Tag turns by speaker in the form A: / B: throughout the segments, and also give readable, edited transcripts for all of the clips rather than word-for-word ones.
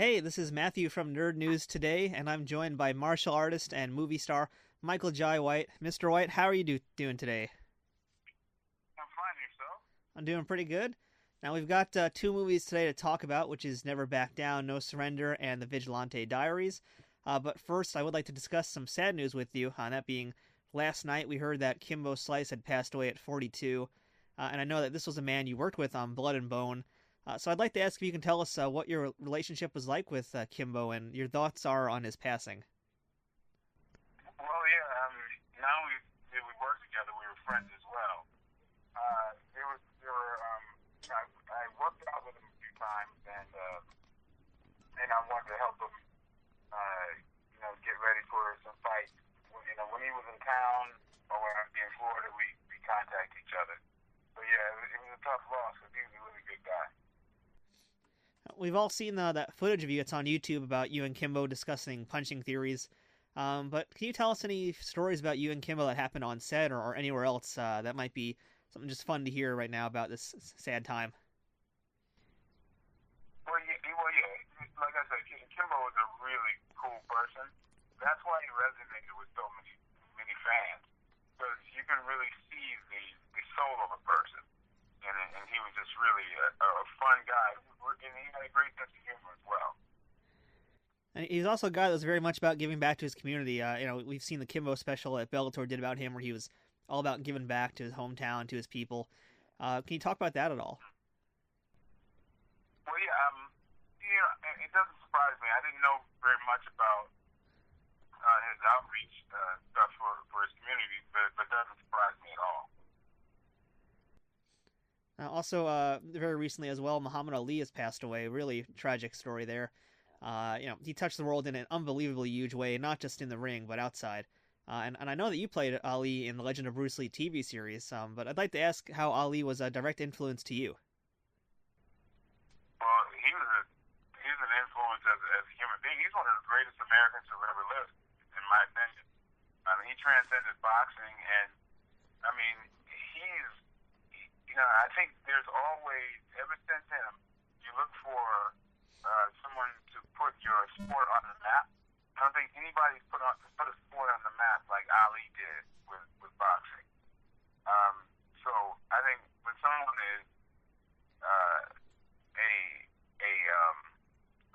A: Hey, this is Matthew from Nerd News Today, and I'm joined by martial artist and movie star Michael Jai White. Mr. White, how are you doing today?
B: I'm fine, yourself?
A: I'm doing pretty good. Now, we've got two movies today to talk about, which is Never Back Down, No Surrender, and The Vigilante Diaries. But first, I would like to discuss some sad news with you, that being last night we heard that Kimbo Slice had passed away at 42, and I know that this was a man you worked with on Blood and Bone. So I'd like to ask if you can tell us what your relationship was like with Kimbo and your thoughts are on his passing.
B: Well, yeah, now we work together, we were friends as well. I worked out with him a few times, and I wanted to help him, get ready for some fights. When he was in town or when I was in Florida, we contact each other. So yeah, it was a tough loss because he was a really good guy.
A: We've all seen that footage of you. It's on YouTube about you and Kimbo discussing punching theories. But can you tell us any stories about you and Kimbo that happened on set or anywhere else that might be something just fun to hear right now about this sad time?
B: Well, yeah. Like I said, Kimbo was a really cool person. That's why he resonated with so many fans, because you can really see the soul of a person, and he was just really a fun guy, and he had a great sense of humor as well.
A: And he's also a guy that was very much about giving back to his community. We've seen the Kimbo special that Bellator did about him, where he was all about giving back to his hometown, to his people. Can you talk about that at all?
B: Well, yeah, it doesn't surprise me. I didn't know very much about his outreach stuff for his community, but it doesn't surprise me at all.
A: Also, very recently as well, Muhammad Ali has passed away. Really tragic story there. He touched the world in an unbelievably huge way, not just in the ring, but outside. And I know that you played Ali in the Legend of Bruce Lee TV series, but I'd like to ask how Ali was a direct influence to you.
B: Well, he's an influence as a human being. He's one of the greatest Americans who ever lived, in my opinion. He transcended boxing, and I mean, I think there's always, ever since him, you look for someone to put your sport on the map. I don't think anybody's put a sport on the map like Ali did with boxing. So I think when someone is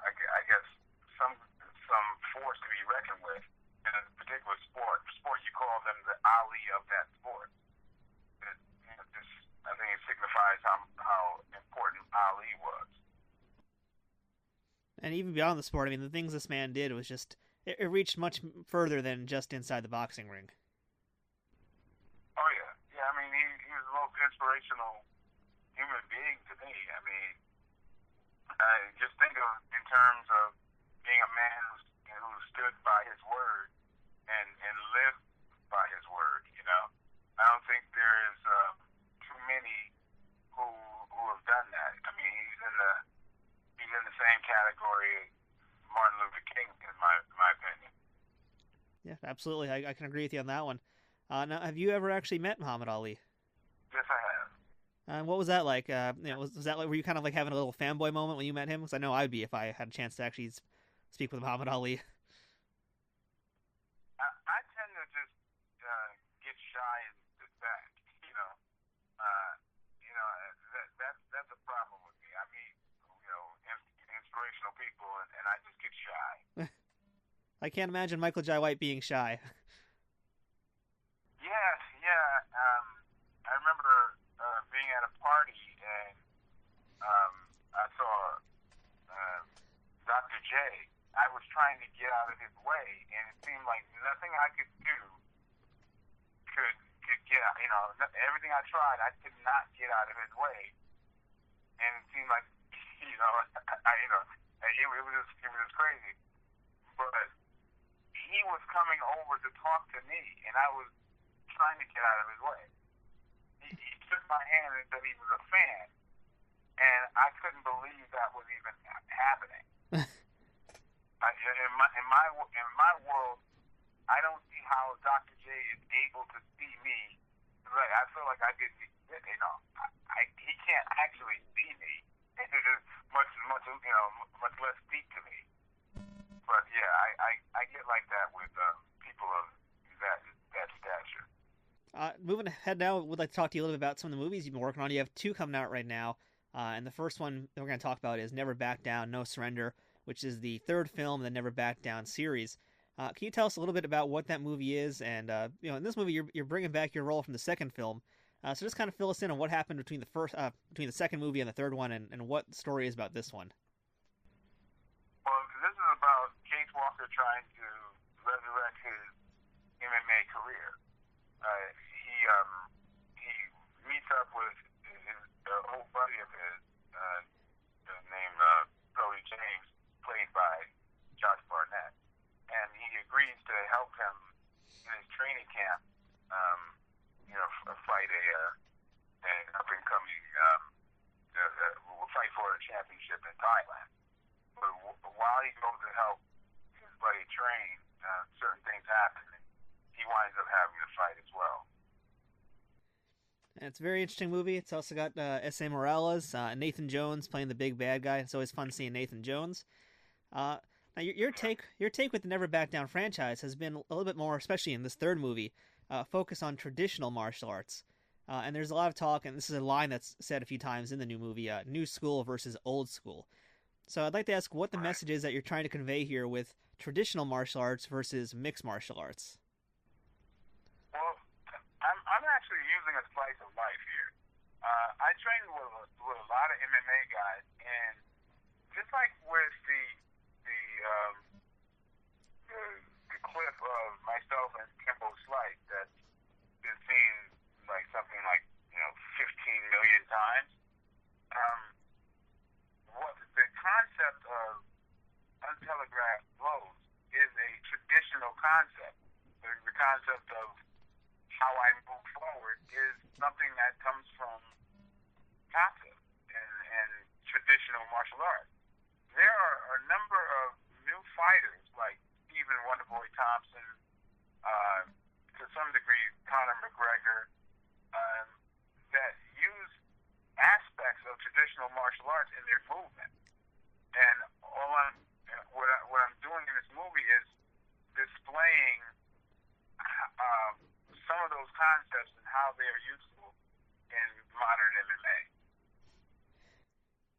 B: I guess some force to be reckoned with in a particular sport you call them the Ali of that sport. I think it signifies how important Ali was.
A: And even beyond the sport, I mean, the things this man did was just, it reached much further than just inside the boxing ring.
B: Oh, yeah. Yeah, I mean, he was the most inspirational human being to me. I mean, just think of in terms of being a man who stood by his word and lived by his word. I don't think there is too many who have done that. I mean, he's in the same category as Martin Luther King, in my opinion.
A: Yeah, absolutely. I can agree with you on that one. Now, have you ever actually met Muhammad Ali?
B: Yes, I have.
A: What was that like? Was that like, were you kind of like having a little fanboy moment when you met him? Because I know I'd be if I had a chance to actually speak with Muhammad Ali.
B: I tend to just get shy and sit back. That's a problem with me. I meet, inspirational people, and I just get shy.
A: I can't imagine Michael Jai White being shy.
B: Yeah. I remember being at a party, and I saw Dr. J. I was trying to get out of his way, and it seemed like nothing I could do could get out. Everything I tried, I could not get out of his way, and it seemed like, it was just crazy. But he was coming over to talk to me, and I was trying to get out of his way. He took my hand and said he was a fan, and I couldn't believe that was even happening. In my world, I don't see how Dr. J is able to see me. Like, I feel like I didn't, he can't actually see me, it is much much less deep to me. But yeah, I get like that with people of that stature.
A: Moving ahead now, we'd like to talk to you a little bit about some of the movies you've been working on. You have two coming out right now, and the first one that we're going to talk about is Never Back Down, No Surrender, which is the third film in the Never Back Down series. Can you tell us a little bit about what that movie is? And in this movie, you're bringing back your role from the second film. So just kind of fill us in on what happened between the second movie and the third one, and what the story is about this one.
B: Well, this is about Case Walker trying to resurrect his MMA career. He meets up with his old buddy of his named Brody James, played by Josh Barnett, and he agrees to help him in his training camp. Fight an up and coming fight for a championship in Thailand. But while he goes to help his buddy train, certain things happen. He winds up having to fight as well.
A: And it's a very interesting movie. It's also got S.A. Morales, Nathan Jones playing the big bad guy. It's always fun seeing Nathan Jones. Now, your take with the Never Back Down franchise has been a little bit more, especially in this third movie, focus on traditional martial arts. And there's a lot of talk, and this is a line that's said a few times in the new movie, new school versus old school. So I'd like to ask what the message is that you're trying to convey here with traditional martial arts versus mixed martial arts.
B: Well, I'm actually using a slice of life here. I train with a lot of MMA guys, and just like with the clip of myself and Kimbo Slice that's been seen like something like 15 million times. What the concept of untelegraphed blows is a traditional concept. The concept of how I move forward is something that comes from kata and traditional martial arts. There are a number of new fighters like Stephen Wonderboy Thompson, to some degree Conor McGregor, that use aspects of traditional martial arts in their movement. And what I'm doing in this movie is displaying some of those concepts and how they are useful in modern MMA.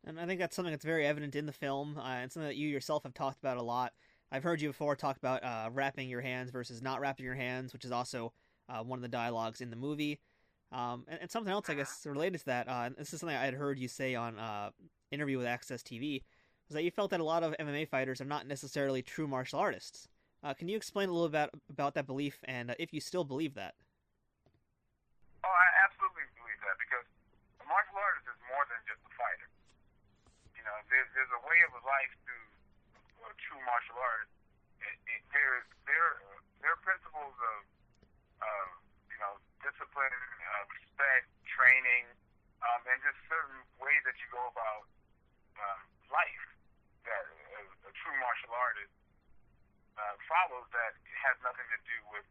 A: And I think that's something that's very evident in the film, and something that you yourself have talked about a lot. I've heard you before talk about wrapping your hands versus not wrapping your hands, which is also one of the dialogues in the movie. And something else, I guess, related to that, this is something I had heard you say on interview with Access TV, was that you felt that a lot of MMA fighters are not necessarily true martial artists. Can you explain a little bit about that belief, and if you still believe that?
B: Oh, I absolutely believe that, because a martial artist is more than just a fighter. There's a way of life to a true martial artist. There are principles of discipline, respect, training, and just certain ways that you go about life that a true martial artist follows that has nothing to do with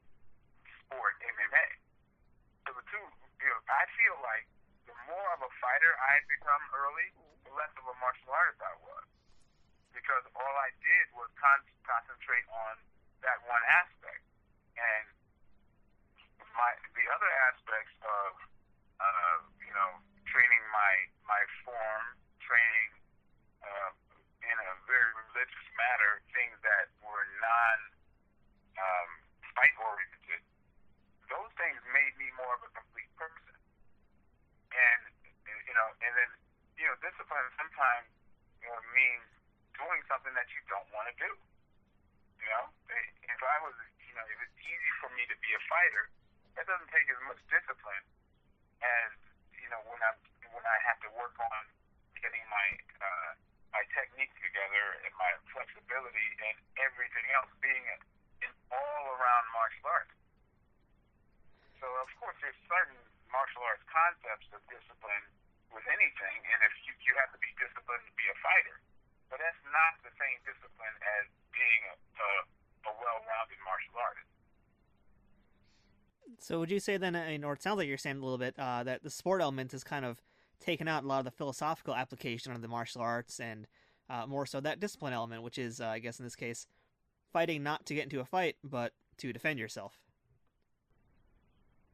B: sport MMA. So the two, I feel like the more of a fighter I had become early, the less of a martial artist I was, because all I did was concentrate on that one aspect, and the other aspects of training my form, training in a very religious manner, things that were non fight oriented. Those things made me more of a complete person, and then discipline sometimes means doing something that you don't want to do. If I was, if it's easy for me to be a fighter, that doesn't take as much discipline as when I have to work on getting my technique together and my flexibility and everything else being an all-around martial art. So of course there's certain martial arts concepts of discipline with anything, and if you have to be disciplined to be a fighter, but that's not the same discipline as being a well-rounded martial artist.
A: So would you say then, or it sounds like you're saying a little bit, that the sport element is kind of taken out a lot of the philosophical application of the martial arts and more so that discipline element, which is, I guess in this case, fighting not to get into a fight, but to defend yourself.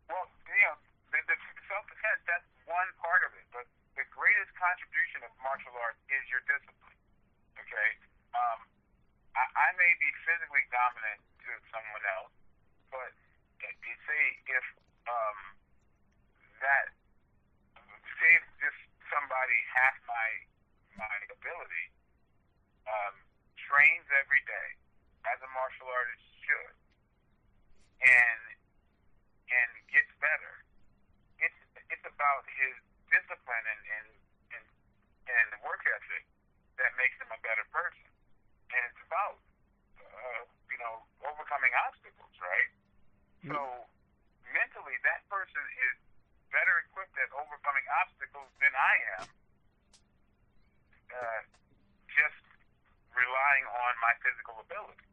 B: Well, the self-defense, that's one part of it, but the greatest contribution of martial arts is your discipline, okay? I may be physically dominant to someone else, but say if that saves just somebody half my ability, trains every day as a martial artist should, and gets better. It's about his discipline and work ethic that makes him a better person, and it's about overcoming obstacles, right? So mentally, that person is better equipped at overcoming obstacles than I am, just relying on my physical ability.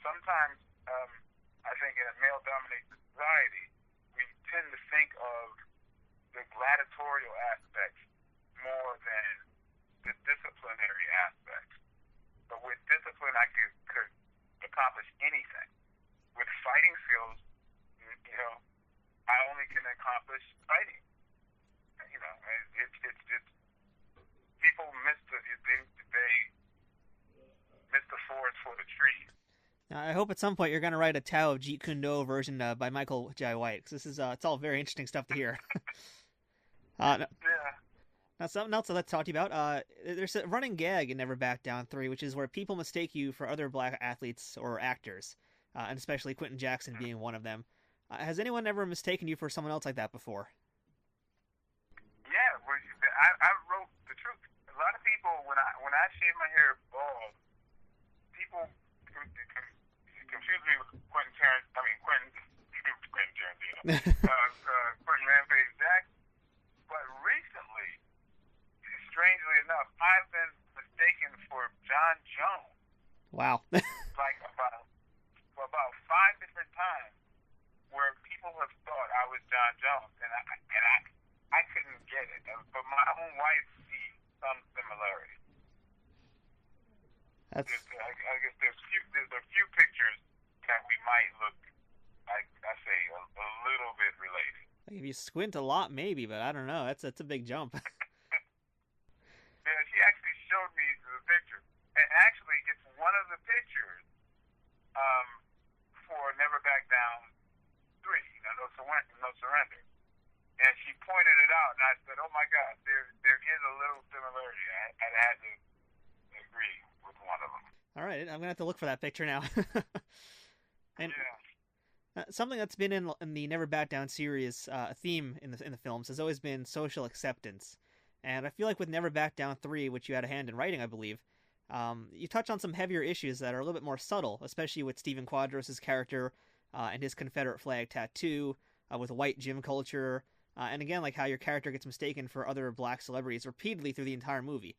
B: Sometimes I think in a male-dominated society, we tend to think of the gladiatorial aspects more than the disciplinary aspects. But with discipline, I could accomplish anything. With fighting skills, I only can accomplish fighting. It's people miss the forest for the trees.
A: Now, I hope at some point you're going to write a Tao of Jeet Kune Do version by Michael Jai White, because this is it's all very interesting stuff to hear.
B: Yeah.
A: Now, something else I'd like to talk to you about. There's a running gag in Never Back Down 3, which is where people mistake you for other black athletes or actors, and especially Quinton Jackson being one of them. Has anyone ever mistaken you for someone else like that before?
B: Yeah, I wrote the truth. A lot of people, when I shave my hair bald, people confuse me with Quentin Tarantino, Quentin Rampage Jackson. But recently, strangely enough, I've been mistaken for John Jones.
A: Wow.
B: Like about 5 different times, where people have thought I was John Jones, and I couldn't get it. But my own wife sees some similarity. I guess there's a few pictures that we might look, like I say, a little bit related.
A: If you squint a lot, maybe, but I don't know. That's a big jump.
B: Yeah, she actually showed me the picture, and actually, it's one of the pictures for Never Back Down 3, No Surrender. And she pointed it out, and I said, "Oh my God, there is a little similarity." I had to agree with one of them.
A: All right, I'm gonna have to look for that picture now. And
B: yeah.
A: Something that's been in the Never Back Down series, a theme in the films has always been social acceptance, and I feel like with Never Back Down 3, which you had a hand in writing, I believe, you touch on some heavier issues that are a little bit more subtle, especially with Stephen Quadros' character and his Confederate flag tattoo, with white gym culture, and again, like how your character gets mistaken for other black celebrities repeatedly through the entire movie.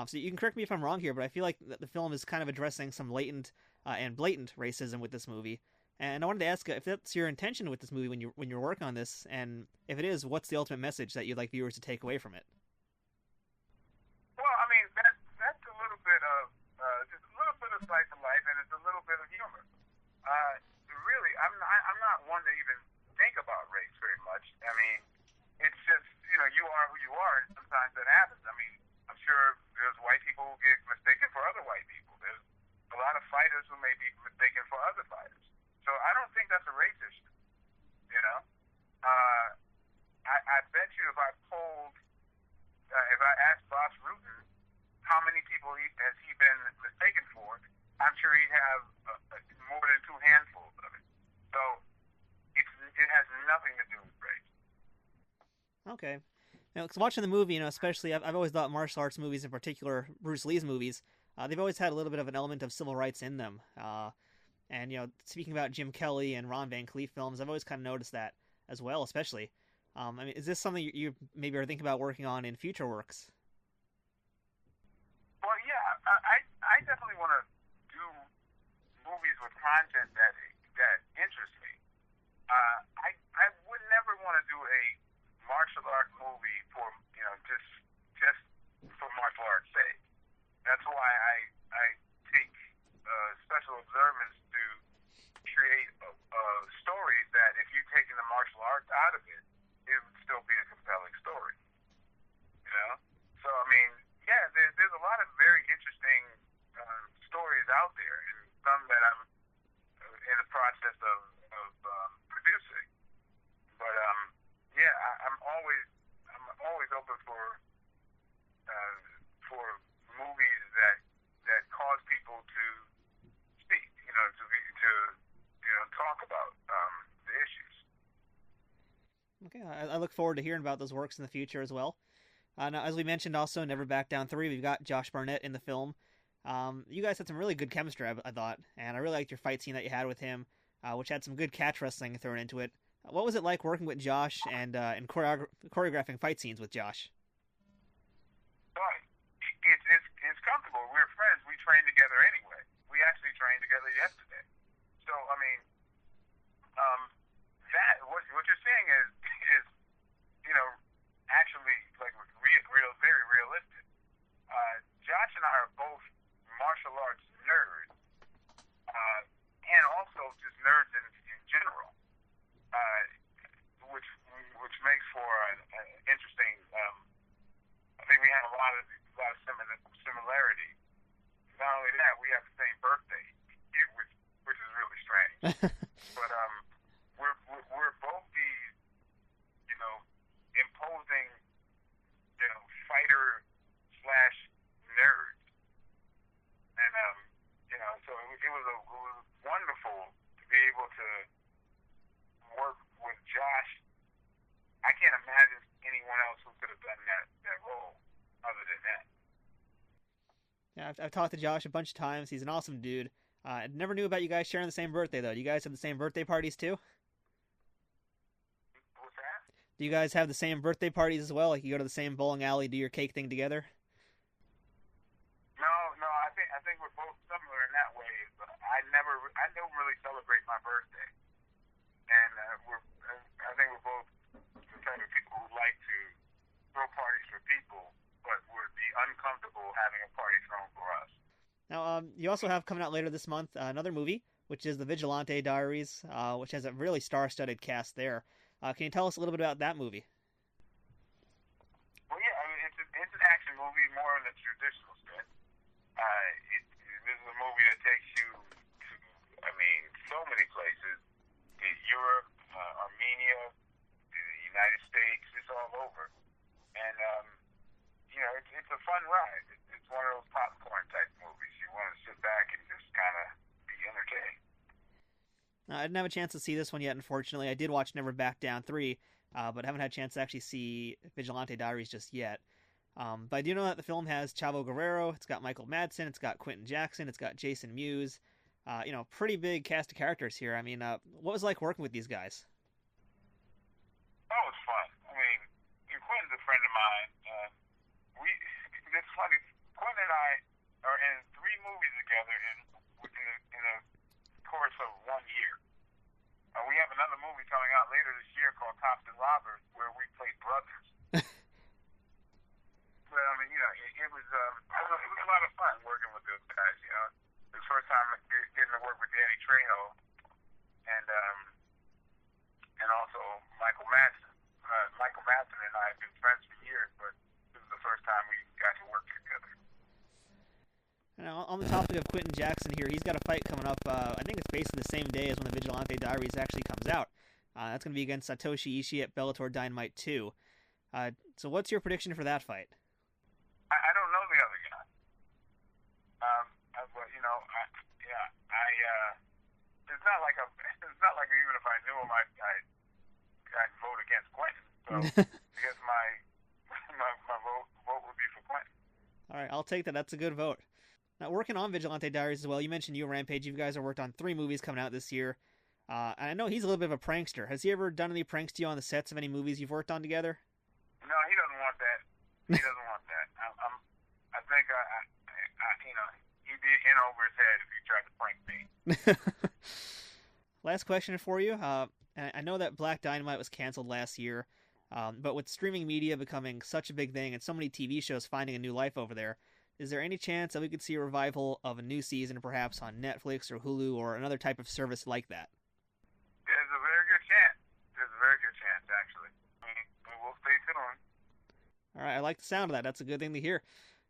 A: So you can correct me if I'm wrong here, but I feel like the film is kind of addressing some latent and blatant racism with this movie. And I wanted to ask if that's your intention with this movie when you're working on this, and if it is, what's the ultimate message that you'd like viewers to take away from it?
B: Well, I mean, that's a little bit of just a little bit of slice of life, and it's a little bit of humor. Really, I'm not one to even think about race very much. I mean, it's just you are who you are, and sometimes that happens. I mean, I'm sure there's white people who get mistaken for other white people. There's a lot of fighters who may be mistaken for other fighters. So I don't think that's a race issue. I bet you if I asked Boss Rutan how many people has he been mistaken for, I'm sure he'd have more than 2 handfuls of it. So it has nothing to do with race.
A: Okay. Now, 'cause watching the movie, especially, I've always thought martial arts movies, in particular Bruce Lee's movies, they've always had a little bit of an element of civil rights in them. And, speaking about Jim Kelly and Ron Van Cleef films, I've always kind of noticed that as well, especially. I mean, is this something you maybe are thinking about working on in future works?
B: Well, yeah, I definitely want to do movies with content that interests me. I would never want to do a martial art I take special observance to create stories that if you taken the martial arts out of it, it would still be a compelling story. You know? So, I mean, yeah, there's a lot of very interesting stories out there, and some that I'm in the process of producing. But yeah, I'm always open for movies that cause people to speak, to talk about the issues.
A: Okay, I look forward to hearing about those works in the future as well. Now, as we mentioned, also Never Back Down 3, we've got Josh Barnett in the film. You guys had some really good chemistry, I thought, and I really liked your fight scene that you had with him, which had some good catch wrestling thrown into it. What was it like working with Josh and choreographing fight scenes with Josh?
B: But it's comfortable. We're friends. We train together anyway. We actually trained together yesterday. So I mean, that what you're saying is actually like real very realistic. Josh and I are both martial arts nerds, and also just nerds in general, which makes for an interesting. I think we have a lot of similarity. Not only that, we have the same birthday, which is really strange. But we're both these, imposing, fighter / nerds, and so it was wonderful to be able to work with Josh. I can't imagine anyone else who could have done that role other than that.
A: Yeah, I've talked to Josh a bunch of times. He's an awesome dude. I never knew about you guys sharing the same birthday, though. Do you guys have the same birthday parties, too?
B: What's that?
A: Do you guys have the same birthday parties as well? Like you go to the same bowling alley, do your cake thing together?
B: No, I think we're both similar in that way. But I don't really celebrate my birthday, and I think we're both the type of people who like to throw parties for people, but would be uncomfortable having a party thrown for us.
A: Now, you also have coming out later this month another movie, which is The Vigilante Diaries, which has a really star-studded cast there. Can you tell us a little bit about that movie?
B: Well, yeah, I mean, it's an action movie, more in the traditional sense. This is a movie that takes you to, so many places. Europe, Armenia, the United States, it's all over. And, it's a fun ride. It's one of those popcorn type movies. You want to sit back and just kind of be entertained.
A: I didn't have a chance to see this one yet, unfortunately. I did watch Never Back Down 3, but haven't had a chance to actually see Vigilante Diaries just yet. But I do know that the film has Chavo Guerrero, it's got Michael Madsen, it's got Quinton Jackson, it's got Jason Mewes. Pretty big cast of characters here. I mean, what was it like working with these guys?
B: Oh, it's fun. I mean, Quinton's a friend of mine. It's funny. Quinton and I are in 3 movies together in a course of 1 year. We have another movie coming out later this year called Cops and Robbers, where we played brothers. But I mean, it was a lot of fun working with those guys. It was the first time getting to work with Danny Trejo and also Michael Madsen. Michael Madsen and I have been friends for years, but this was the first time we got to work together.
A: Now, on the topic of Quinton Jackson here, he's got a fight coming up. I think it's basically the same day as when the Vigilante Diaries actually comes out. That's going to be against Satoshi Ishii at Bellator Dynamite 2. So what's your prediction for that fight?
B: I don't know the other guy. But it's not like even if I knew him, I'd vote against Quinton. So I guess my vote would be for Quinton.
A: All right, I'll take that. That's a good vote. Now, working on Vigilante Diaries as well, you mentioned you and Rampage. You guys have worked on 3 movies coming out this year. And I know he's a little bit of a prankster. Has he ever done any pranks to you on the sets of any movies you've worked on together?
B: No, he doesn't want that. He doesn't want that. I think he'd be in over his head if he tried to prank me.
A: Last question for you. I know that Black Dynamite was canceled last year, but with streaming media becoming such a big thing and so many TV shows finding a new life over there, is there any chance that we could see a revival of a new season, perhaps on Netflix or Hulu or another type of service like that?
B: There's a very good chance. There's a very good chance, actually. We'll stay tuned.
A: All right, I like the sound of that. That's a good thing to hear.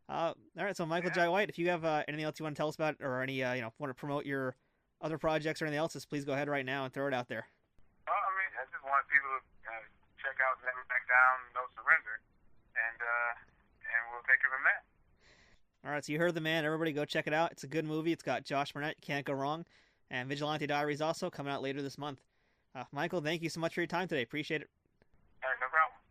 A: All right, so Michael Jai White, if you have anything else you want to tell us about, or any want to promote your other projects or anything else, just please go ahead right now and throw it out there.
B: Well, I mean, I just want people to check out Never Back Down, No Surrender, and we'll take it from there.
A: All right, so you heard the man. Everybody go check it out. It's a good movie. It's got Josh Barnett. You can't go wrong. And Vigilante Diaries also coming out later this month. Michael, thank you so much for your time today. Appreciate it.